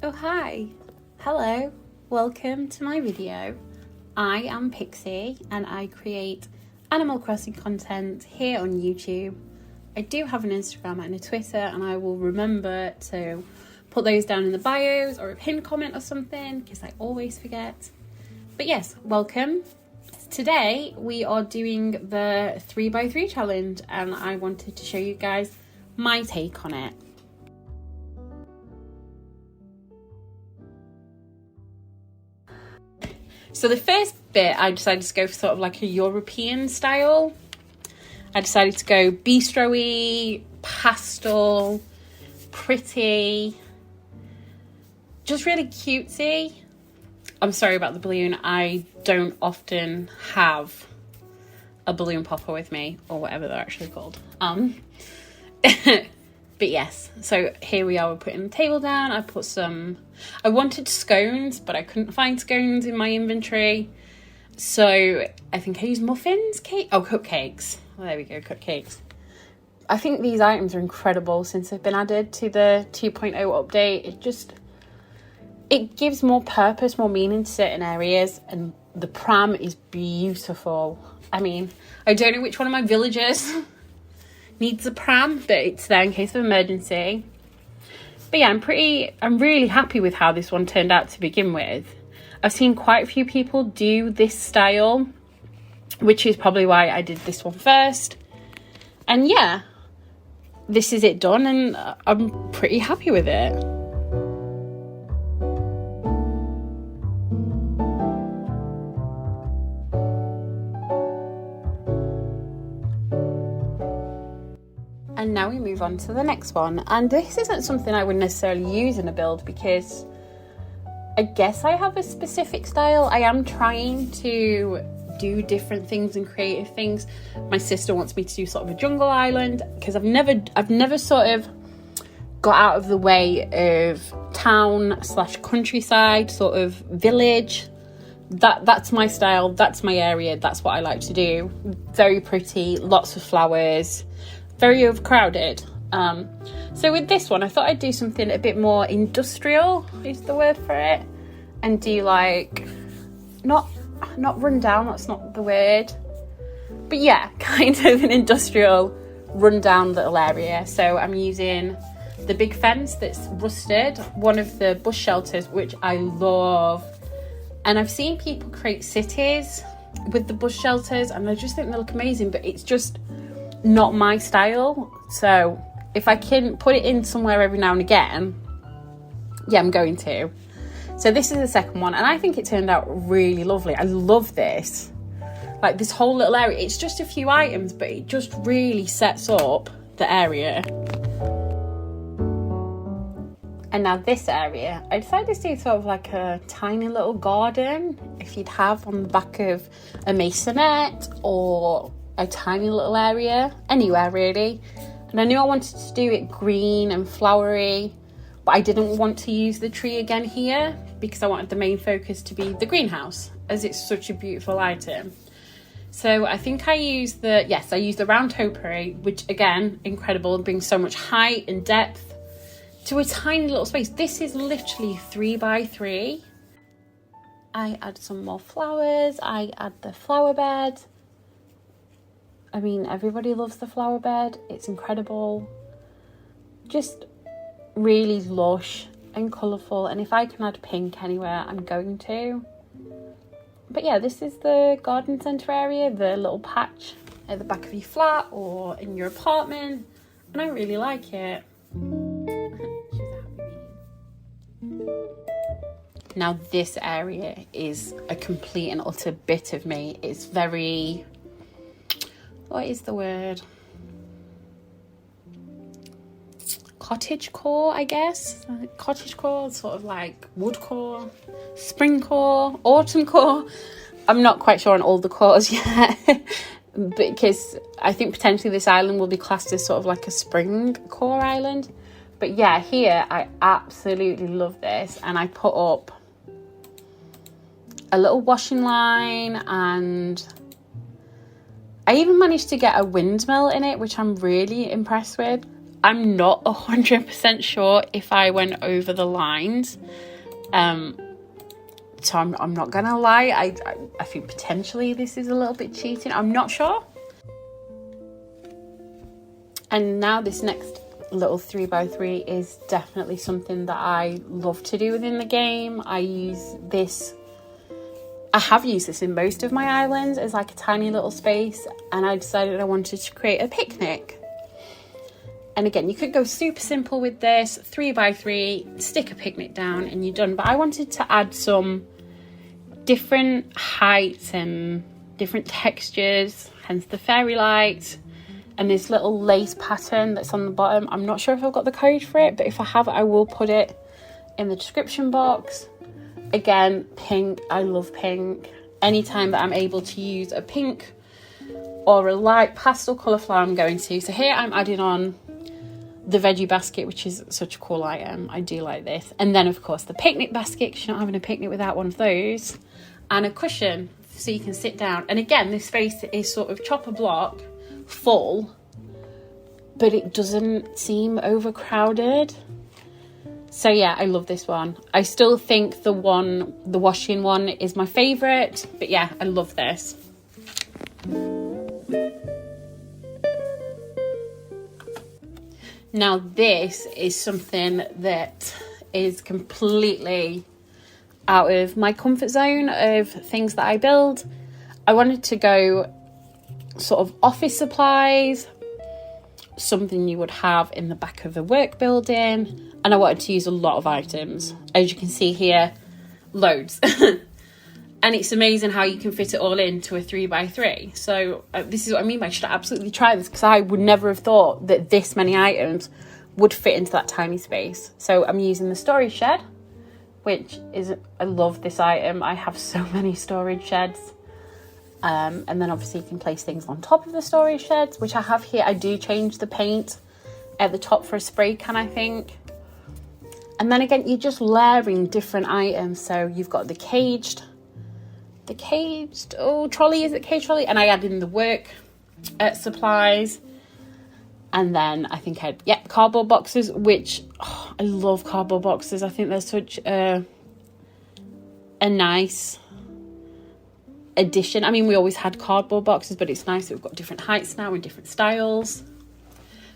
Oh hi, hello, welcome to my video. I am Pixie and I create Animal Crossing content here on YouTube. I do have an Instagram and a Twitter and I will remember to put those down in the bios or a pinned comment or something because I always forget. But yes, welcome. Today we are doing the 3x3 challenge and I wanted to show you guys my take on it. So the first bit, I decided to go for sort of like a European style. I decided to go bistro-y, pastel, pretty, just really cutesy. I'm sorry about the balloon. I don't often have a balloon popper with me, or whatever they're actually called. But yes, so here we are, we're putting the table down. I wanted scones, but I couldn't find scones in my inventory. So I think I used cupcakes. Well, there we go, cupcakes. I think these items are incredible since they've been added to the 2.0 update. It gives more purpose, more meaning to certain areas, and the pram is beautiful. I mean, I don't know which one of my villagers needs a pram, but it's there in case of emergency. But yeah, I'm really happy with how this one turned out to begin with. I've seen quite a few people do this style, which is probably why I did this one first. And yeah, this is it done and I'm pretty happy with it. And now we move on to the next one. And this isn't something I would necessarily use in a build because I guess I have a specific style. I am trying to do different things and creative things. My sister wants me to do sort of a jungle island because I've never sort of got out of the way of town/countryside, sort of village. That's my style, that's my area, that's what I like to do. Very pretty, lots of flowers, very overcrowded. So with this one, I thought I'd do something a bit more industrial, is the word for it, and do like, not run down, that's not the word, but yeah, kind of an industrial run down little area. So I'm using the big fence that's rusted, one of the bush shelters, which I love, and I've seen people create cities with the bush shelters and I just think they look amazing, but it's just not my style. So if I can put it in somewhere every now and again, yeah, I'm going to. So this is the second one and I think it turned out really lovely. I love this, like this whole little area. It's just a few items, but it just really sets up the area. And now this area, I decided to do sort of like a tiny little garden, if you'd have on the back of a masonette or a tiny little area, anywhere really. And I knew I wanted to do it green and flowery, but I didn't want to use the tree again here because I wanted the main focus to be the greenhouse, as it's such a beautiful item. So I think I used the round topiary, which again, incredible, and brings so much height and depth to a tiny little space. This is literally 3x3. I add some more flowers, I add the flower bed. I mean, everybody loves the flower bed. It's incredible. Just really lush and colourful. And if I can add pink anywhere, I'm going to. But yeah, this is the garden centre area, the little patch at the back of your flat or in your apartment. And I really like it. She's a happy bee. Now this area is a complete and utter bit of me. It's very... what is the word? Cottagecore, I guess. Cottagecore, sort of like woodcore, springcore, autumncore. I'm not quite sure on all the cores yet, because I think potentially this island will be classed as sort of like a spring core island. But yeah, here I absolutely love this, and I put up a little washing line and I even managed to get a windmill in it, which I'm really impressed with. I'm not 100% sure if I went over the lines. So I'm not gonna lie, I think potentially this is a little bit cheating. I'm not sure. And now this next little 3x3 is definitely something that I love to do within the game. I have used this in most of my islands as like a tiny little space, and I decided I wanted to create a picnic. And again, you could go super simple with this, 3x3, stick a picnic down and you're done. But I wanted to add some different heights and different textures, hence the fairy light and this little lace pattern that's on the bottom. I'm not sure if I've got the code for it, but if I have, I will put it in the description box. Again, pink, I love pink. Anytime that I'm able to use a pink or a light pastel colour flower, I'm going to. So here I'm adding on the veggie basket, which is such a cool item. I do like this. And then of course the picnic basket, because you're not having a picnic without one of those. And a cushion so you can sit down. And again, this space is sort of chock a block full, but it doesn't seem overcrowded. So yeah, I love this one. I still think the washing one is my favourite, but yeah, I love this. Now this is something that is completely out of my comfort zone of things that I build. I wanted to go sort of office supplies, something you would have in the back of a work building, and I wanted to use a lot of items. As you can see here, loads. And it's amazing how you can fit it all into a 3x3. So this is what I mean by I should absolutely try this, because I would never have thought that this many items would fit into that tiny space. So I'm using the storage shed, which is, I love this item. I have so many storage sheds. And then obviously you can place things on top of the storage sheds, which I have here. I do change the paint at the top for a spray can, I think. And then again, you're just layering different items. So you've got the caged trolley, is it cage trolley? And I add in the work supplies. And then I think I had, cardboard boxes, which I love cardboard boxes. I think they're such a nice addition. I mean, we always had cardboard boxes, but it's nice that we've got different heights now and different styles.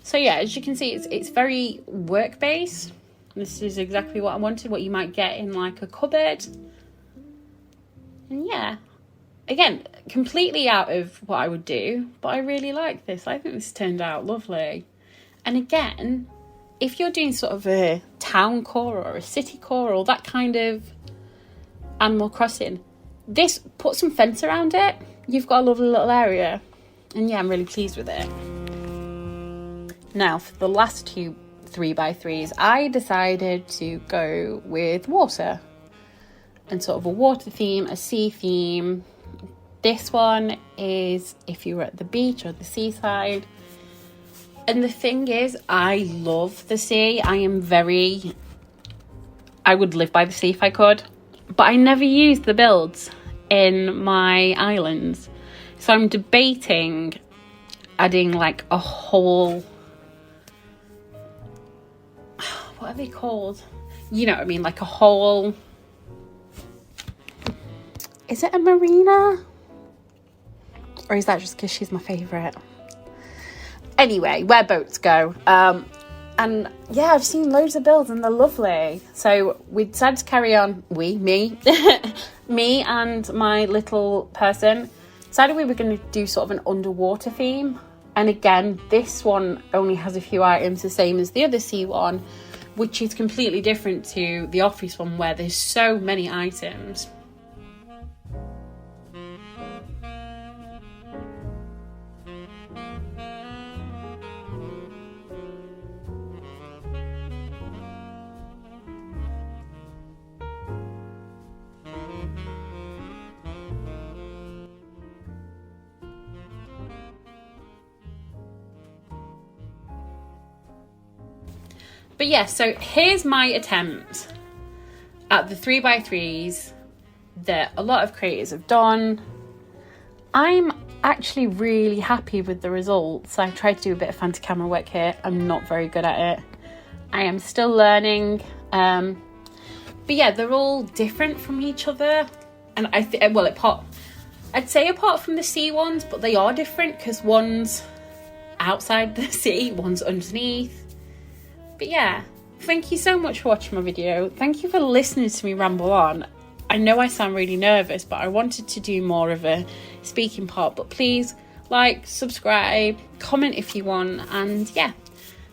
So yeah, as you can see, it's very work based. This is exactly what I wanted, what you might get in like a cupboard. And yeah, again, completely out of what I would do, but I really like this. I think this turned out lovely. And again, if you're doing sort of a town core or a city core or that kind of Animal Crossing, this, put some fence around it, you've got a lovely little area. And yeah, I'm really pleased with it. Now for the last two 3x3s, I decided to go with water and sort of a water theme, a sea theme. This one is if you were at the beach or the seaside. And the thing is, I love the sea. I would live by the sea if I could, but I never use the builds in my islands. So I'm debating adding like a whole, what are they called? You know what I mean? Like a whole, is it a marina? Or is that just because she's my favourite? Anyway, where boats go. And yeah, I've seen loads of builds and they're lovely. So we decided to carry on, me and my little person decided we were going to do sort of an underwater theme. And again, this one only has a few items, the same as the other sea one, which is completely different to the office one where there's so many items. But yeah, so here's my attempt at the 3x3s that a lot of creators have done. I'm actually really happy with the results. I tried to do a bit of fancy camera work here. I'm not very good at it. I am still learning. But yeah, they're all different from each other. And I'd say apart from the sea ones, but they are different because one's outside the sea, one's underneath. But yeah, thank you so much for watching my video. Thank you for listening to me ramble on. I know I sound really nervous, but I wanted to do more of a speaking part. But please like, subscribe, comment if you want, and yeah,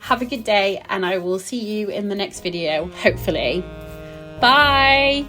have a good day, and I will see you in the next video, hopefully. Bye.